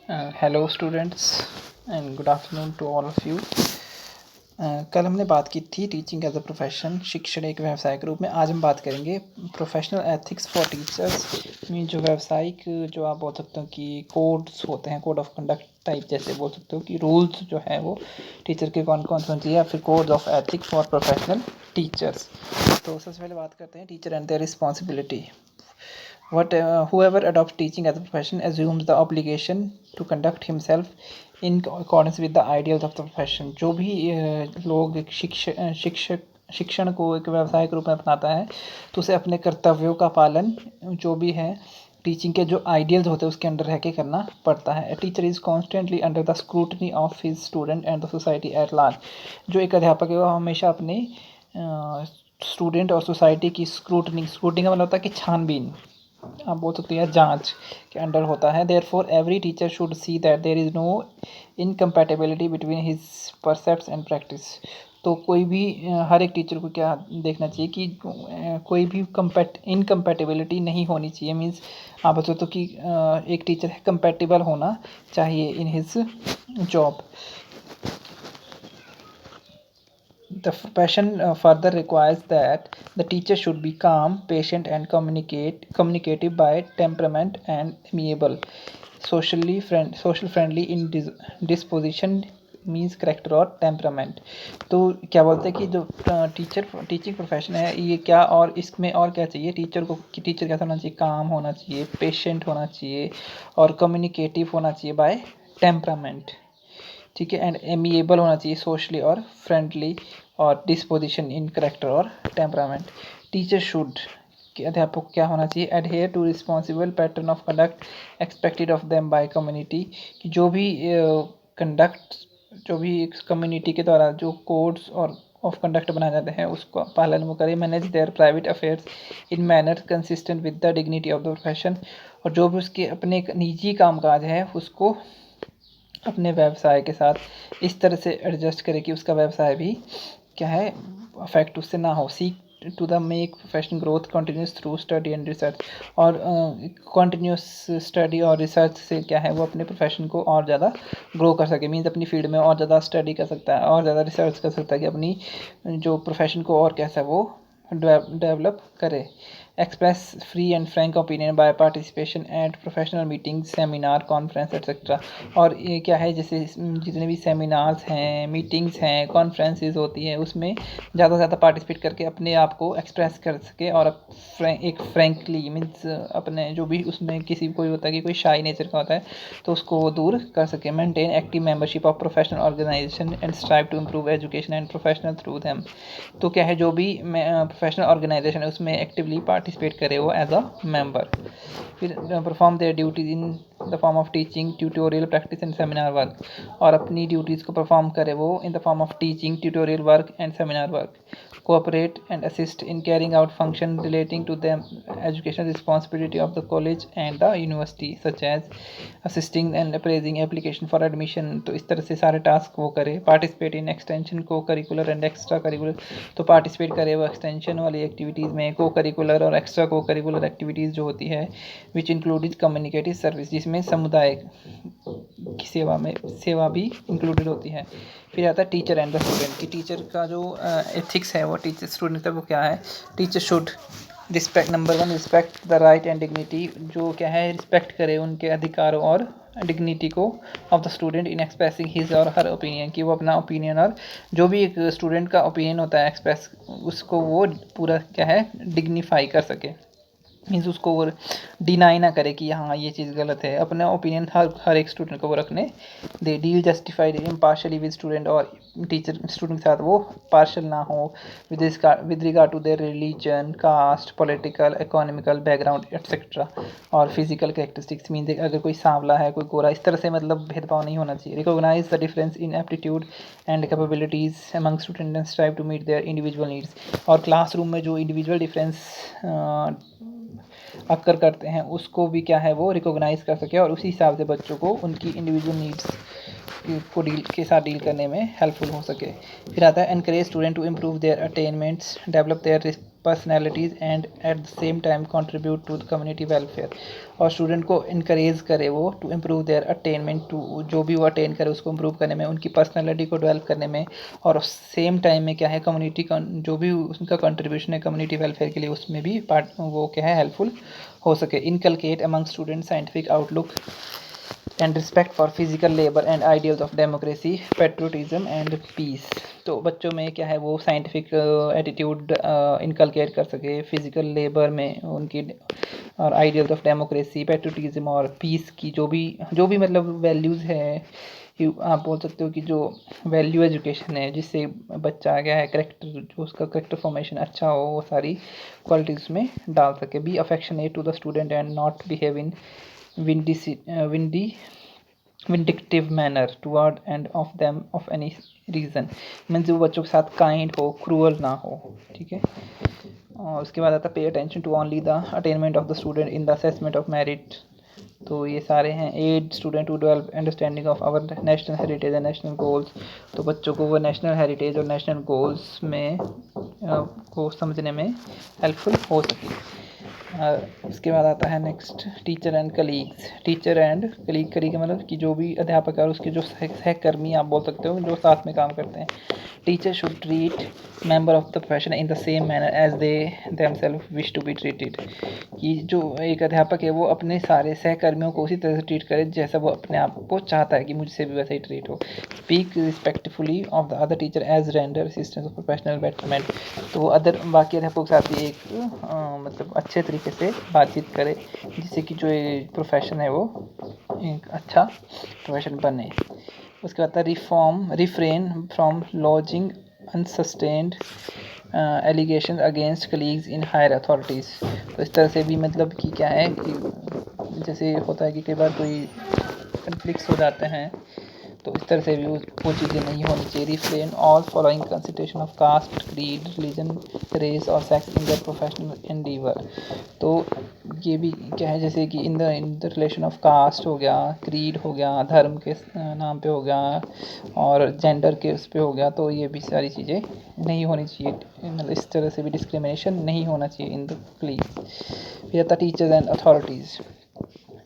Hello students and good afternoon to all of you. कल हमने बात की थी टीचिंग एज अ प्रोफेशन, शिक्षण एक व्यवसाय के रूप में। आज हम बात करेंगे professional ethics for teachers. Mean जो व्यावसायिक, जो आप बोल सकते हो कि कोड्स होते हैं, कोड ऑफ कंडक्ट टाइप जैसे बोल सकते हो कि रूल्स जो है वो टीचर के कौन कौन से होने चाहिए, या फिर code of ethics for professional teachers. तो सबसे पहले बात करते हैं teacher and their responsibility. Whoever adopts teaching as a profession assumes the obligation to conduct himself in accordance with the ideals of the profession। जो भी लोग एक शिक्षण को एक व्यवसाय के रूप में अपनाता है तो उसे अपने कर्तव्यों का पालन, जो भी है टीचिंग के जो आइडियल्स होते हैं उसके अंडर रह के करना पड़ता है। Teacher is constantly under the scrutiny of his student and the society at large. जो एक अध्यापक है वो हमेशा अपने स्टूडेंट और सोसाइटी की स्क्रूटनी का मतलब होता है कि छानबीन, आप बोल सकते हैं जांच के अंडर होता है। Therefore every teacher should see that there is no incompatibility between his precepts and practice. तो कोई भी हर एक टीचर को क्या देखना चाहिए कि कोई भी इनकम्पैटिबिलिटी नहीं होनी चाहिए। मीन्स आप बता तो कि एक टीचर है कंपैटिबल होना चाहिए in his job. The profession further requires that the teacher should be calm, patient, and communicative by temperament and amiable, social friendly in disposition, means character और टेम्परामेंट। तो क्या बोलते हैं कि जो टीचिंग प्रोफेशन है ये क्या, और इसमें और क्या चाहिए टीचर को, कि टीचर कैसा होना चाहिए, काम होना चाहिए, पेशेंट होना चाहिए और कम्युनिकेटिव होना चाहिए बाय टेम्परामेंट, ठीक है, एंड एमिएबल होना चाहिए सोशली और फ्रेंडली, और डिस्पोजिशन इन करेक्टर और टेम्परामेंट। टीचर शुड, कि अध्यापक को क्या होना चाहिए, adhere to responsible pattern of conduct expected of them by community. कि जो भी कंडक्ट, जो भी कम्युनिटी के द्वारा जो कोड्स और ऑफ कंडक्ट बनाए जाते हैं उसको पालन वो करें। Manage there private affairs in manner consistent with the dignity of the profession. और जो भी उसके अपने निजी कामकाज है उसको अपने व्यवसाय के साथ इस तरह से एडजस्ट करे कि उसका व्यवसाय भी क्या है, अफेक्ट उससे ना हो। Seek to the make professional growth continuous through study and research. और कंटिन्यूस स्टडी और रिसर्च से क्या है वो अपने प्रोफेशन को और ज़्यादा ग्रो कर सके। मीन्स अपनी फील्ड में और ज़्यादा स्टडी कर सकता है और ज़्यादा रिसर्च कर सकता है कि अपनी जो प्रोफेशन को और कैसा वो डेवलप करे। Express free and frank opinion by participation at professional meeting, seminar, conference etcetera. और ये क्या है, जैसे जितने भी सेमिनार्स हैं, मीटिंग्स हैं, कॉन्फ्रेंसेस होती हैं, उसमें ज़्यादा से ज़्यादा पार्टिसिपेट करके अपने आप को एक्सप्रेस कर सके और एक फ्रैंकली मीन्स अपने जो भी उसमें किसी कोई होता है कि कोई शाई नेचर का होता है तो उसको वो दूर कर सके। Maintain active membership of professional organisation and strive to improve education and professional through them. तो क्या है, जो भी प्रोफेशनल ऑर्गेनाइजेशन है उसमें एक्टिवली पार्टिसिपेट करे वो एज अ मेंबर। फिर perform their duties in the form of teaching, tutorial, practice and seminar work. और अपनी ड्यूटीज़ को परफॉर्म करे वो in the form of teaching, tutorial work and seminar work. cooperate and assist in carrying out functions relating to the educational responsibility of the college and the university, such as assisting and appraising application for admission। तो इस तरह से सारे task वो करे। Participate in extension, को curricular and extra curricular. तो participate करे वो एक्सटेंशन वाली एक्टिविटीज़ में, को करिकुलर और एक्स्ट्रा को करिकुलर एक्टिविटीज़ जो होती है, विच इंक्लूडेड कम्युनिकेटिव सर्विस, जिसमें समुदाय की सेवा भी इंक्लूडेड होती है। फिर आता है टीचर एंड द स्टूडेंट। कि टीचर का जो एथिक्स है वो टीचर स्टूडेंट का वो क्या है, teacher should respect, number 1 respect the right and dignity. जो क्या है, रिस्पेक्ट करे उनके अधिकारों और डिग्निटी को of the student in expressing his और हर ओपिनियन। कि वो अपना ओपिनियन और जो भी एक स्टूडेंट का ओपिनियन होता है एक्सप्रेस, उसको वो पूरा क्या है डिग्निफाई कर सके। मीन्स उसको वो डिनाई ना करे कि हाँ ये चीज़ गलत है। अपना ओपिनियन हर एक स्टूडेंट को वो रखने दे। Deal justified impartially with student. और टीचर स्टूडेंट के साथ वो पार्शल ना हो with regard to their religion, caste, political, economical background etcetera और फिजिकल कैरेक्टरिस्टिक्स। मीन्स अगर कोई सांवला है, कोई गोरा, इस तरह से मतलब भेदभाव नहीं होना चाहिए। Recognise the difference in aptitude and capabilities among student and strive to meet their individual needs. और क्लासरूम में जो इंडिविजुअल डिफरेंस अक्कर करते हैं उसको भी क्या है वो रिकॉग्नाइज कर सके और उसी हिसाब से बच्चों को उनकी इंडिविजुअल नीड्स को डील करने में हेल्पफुल हो सके। फिर आता है encourage student to improve their attainments, develop their personalities and at the same time contribute to the community welfare. और स्टूडेंट को इनक्रेज करे वो to improve their attainment, to जो भी वो अटेन करे उसको इम्प्रूव करने में, उनकी पर्सनैलिटी को डेवलप करने में, और सेम टाइम में क्या है कम्युनिटी का जो भी उनका कंट्रीब्यूशन है कम्युनिटी वेलफेयर के लिए उसमें भी पार्ट वो क्या है हेल्पफुल हो सके. Inculcate among student scientific outlook and respect for physical labour and ideals of democracy, patriotism and peace. तो बच्चों में क्या है वो साइंटिफिक एटीट्यूड इनकलकेट कर सके, फिजिकल लेबर में उनकी और आइडियल्स ऑफ डेमोक्रेसी, पेट्रोटिज्म और पीस की जो भी मतलब वैल्यूज़ है, आप बोल सकते हो कि जो वैल्यू एजुकेशन है जिससे बच्चा क्या है करेक्टर जो उसका करेक्टर फॉर्मेशन अच्छा हो, वो सारी क्वालिटीज़ में डाल सके. Be affectionate to the student and not behave in vindictive manner toward and of them of any reason. Means वो बच्चों के साथ काइंड हो, क्रूअल ना हो. ठीक है. और उसके बाद आता pay attention to only the attainment of the student in the assessment of merit. तो ये सारे हैं. Aid student to develop understanding of our national heritage and national goals. तो बच्चों को वो नेशनल हेरिटेज और नेशनल गोल्स में को समझने में हेल्पफुल हो सके. उसके बाद आता है next teacher and colleagues. Teacher and colleague का मतलब कि जो भी अध्यापक है और उसके जो सहकर्मी आप बोल सकते हो जो साथ में काम करते हैं. Teacher should treat member of the profession in the same manner as they themselves wish to be treated. कि जो एक अध्यापक है वो अपने सारे सहकर्मियों को उसी तरह से ट्रीट करे जैसा वो अपने आप को चाहता है कि मुझसे भी वैसा ही ट्रीट हो. Speak respectfully of the other teacher as render assistance of professional betterment. तो वो अदर बाकी अध्यापकों के साथ भी एक मतलब अच्छे तरीके से बातचीत करे जिससे कि जो ये प्रोफेशन है वो एक अच्छा प्रोफेशन बने. उसके बाद refrain from lodging unsustained allegation against colleagues in higher authorities. तो इस तरह से भी मतलब कि क्या है कि जैसे होता है कि कई बार कोई कन्फ्लिक्ट्स हो जाते हैं तो इस तरह से भी वो चीज़ें नहीं होनी चाहिए. Refrain all following consideration of caste, creed, religion, race और sex in the professional endeavour. तो ये भी क्या है जैसे कि in the relation of caste हो गया, क्रीड हो गया, धर्म के नाम पे हो गया और जेंडर के उस पे हो गया. तो ये भी सारी चीज़ें नहीं होनी चाहिए. मतलब इस तरह से भी डिस्क्रिमिनेशन नहीं होना चाहिए इन द प्लीज. फिर आता टीचर्स एंड अथॉरिटीज़.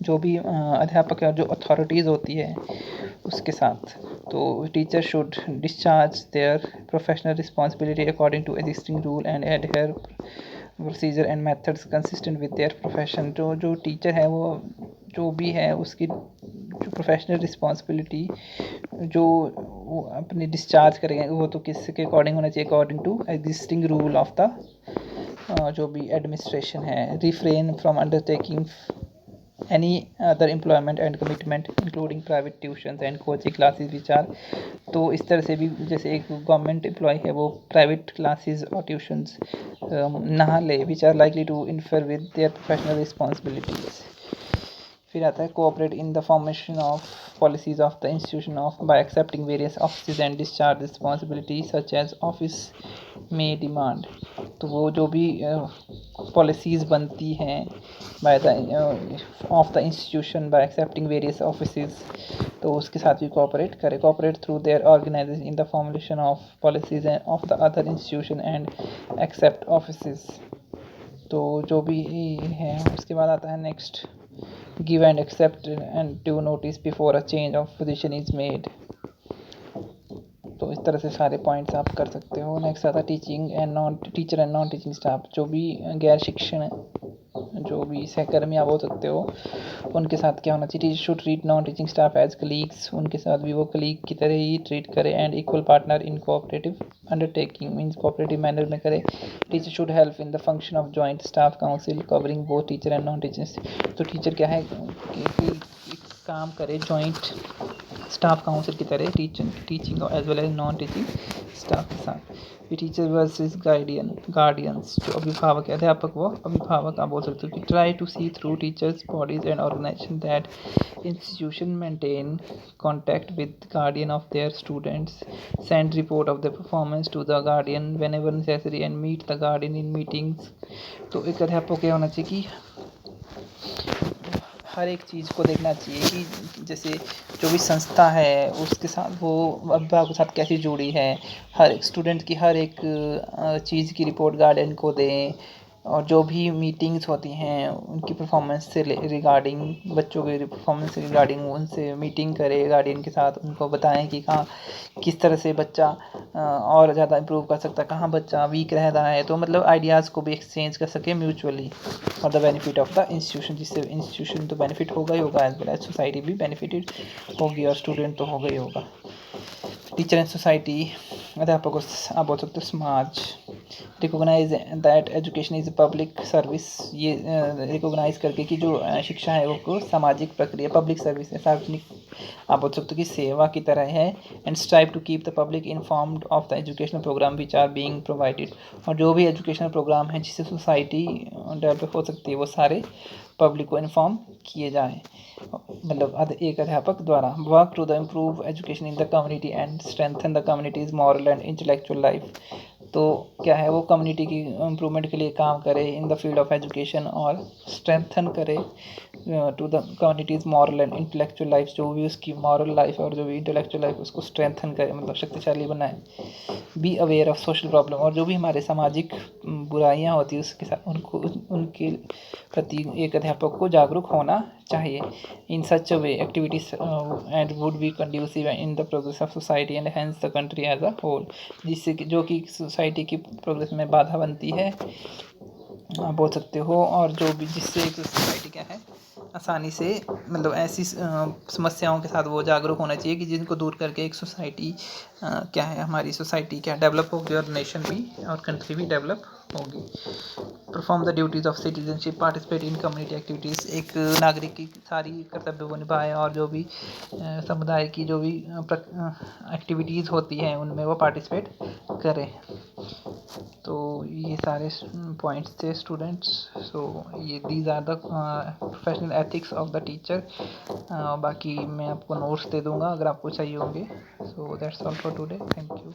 जो भी अध्यापक है और जो अथॉरिटीज़ होती है उसके साथ. तो teacher should discharge their professional responsibility according to existing rule and adhere procedure and methods consistent with their profession. जो टीचर है वो जो भी है उसकी जो प्रोफेशनल रिस्पॉन्सिबिलिटी जो वो अपनी डिस्चार्ज करेंगे वो तो किसके अकॉर्डिंग होना चाहिए, according to existing rule of the जो भी एडमिनिस्ट्रेशन है. Refrain from undertaking any other employment and commitment including private tuitions and coaching classes which are. तो इस तरह से भी जैसे एक गवर्नमेंट एम्प्लॉय है वो प्राइवेट क्लासेस और ट्यूशन्स ना ले which are likely to interfere with their professional responsibilities. फिर आता है cooperate in the formation of policies of the institution of by accepting various office and discharge responsibility such as office में demand. तो वो जो भी पॉलिसीज़ बनती हैं by the of the institution by accepting various office तो उसके साथ भी कोऑपरेट करे. Cooperate through their organisation in the formulation of policies of the other institution and accept office. तो जो भी है उसके बाद आता है next give and accept and due notice before a change of position is made. तो इस तरह से सारे पॉइंट्स आप कर सकते हो. नेक्स्ट आता है teaching and non teacher and non teaching staff. जो भी गैर शिक्षण जो भी सहकर्मी आप बोल सकते हो उनके साथ क्या होना चाहिए. Teacher should treat non teaching staff as colleagues. उनके साथ भी वो कलीग की तरह ही ट्रीट करे and equal partner in cooperative undertaking means cooperative manner में करे. Teacher should help in the function of joint staff council covering both teacher and non teachers. तो टीचर क्या है कि काम करे जॉइंट स्टाफ काउंसिल की तरह teaching as well as non teaching staff के साथ. फिर टीचर वर्सेस गार्डियंस. जो अभिभावक है अध्यापक वो अभिभावक आप बोल सकते हो कि try to see through teachers bodies and organisation that institution maintain contact with guardian of their students, send report of the performance to the guardian whenever necessary and meet the guardian in meetings. तो एक अध्यापक क्या होना चाहिए कि हर एक चीज़ को देखना चाहिए कि जैसे जो भी संस्था है उसके साथ वो अभिभावक के साथ कैसे जुड़ी है, हर एक स्टूडेंट की हर एक चीज़ की रिपोर्ट गार्डियन को दें, और जो भी मीटिंग्स होती हैं उनकी परफॉर्मेंस से रिगार्डिंग, बच्चों के परफॉर्मेंस से रिगार्डिंग उनसे मीटिंग करें गार्डियन के साथ, उनको बताएं कि कहाँ किस तरह से बच्चा और ज़्यादा इम्प्रूव कर सकता है, कहाँ बच्चा वीक रह रहा है, तो मतलब आइडियाज़ को भी एक्सचेंज कर सके mutually for the benefit of the institution, जिससे इंस्टीट्यूशन तो बेनिफिट होगा ही होगा, एज वेल एज सोसाइटी भी बेनिफिटेड होगी, और स्टूडेंट तो होगा ही होगा। टीचर एंड सोसाइटी, अध्यापकों आप बोल सकते हो समाज, recognise that education is public service, ये रिकोगनाइज करके कि जो शिक्षा है वो सामाजिक प्रक्रिया, पब्लिक सर्विस है, सार्वजनिक आप बोल सकते हो कि सेवा की तरह है। And strive to keep the public informed of the educational programme which are being provided, और जो भी एजुकेशनल प्रोग्राम है जिससे सोसाइटी डेवलप हो सकती है वो सारे पब्लिक को इन्फॉर्म किए जाएँ, मतलब एक अध्यापक द्वारा। Work to the improve education in the community and strengthen the community's moral and intellectual life, तो क्या है वो कम्युनिटी की इम्प्रूवमेंट के लिए काम करे in the field of education, और स्ट्रेंथन करे to the community's moral and intellectual life, जो भी उसकी मॉरल लाइफ और जो भी इंटेलेक्चुअल लाइफ उसको स्ट्रेंथन करे, मतलब शक्तिशाली बनाए। Be aware of social problem, और जो भी हमारे सामाजिक बुराइयां होती है उसके साथ उनको उनके प्रति एक अध्यापक को जागरूक होना चाहिए। In such a way activities and would be conducive in the progress of society and hence the country as a whole, जिससे कि जो कि सोसाइटी की प्रोग्रेस में बाधा बनती है, आप बोल सकते हो, और जो भी जिससे एक सोसाइटी क्या है आसानी से, मतलब ऐसी समस्याओं के साथ वो जागरूक होना चाहिए कि जिनको दूर करके एक सोसाइटी क्या है, हमारी सोसाइटी क्या डेवलप होगी, और नेशन भी और कंट्री भी डेवलप होगी। Perform the duties of citizenship, participate in community activities, एक नागरिक की सारी कर्तव्य को निभाए, और जो भी समुदाय की जो भी एक्टिविटीज़ होती हैं उनमें वो पार्टिसिपेट करें। तो ये सारे पॉइंट्स थे स्टूडेंट्स। सो ये these are the professional ethics of the teacher. बाकी मैं आपको नोट्स दे दूँगा अगर आपको चाहिए होंगे। So that's all for today, thank you.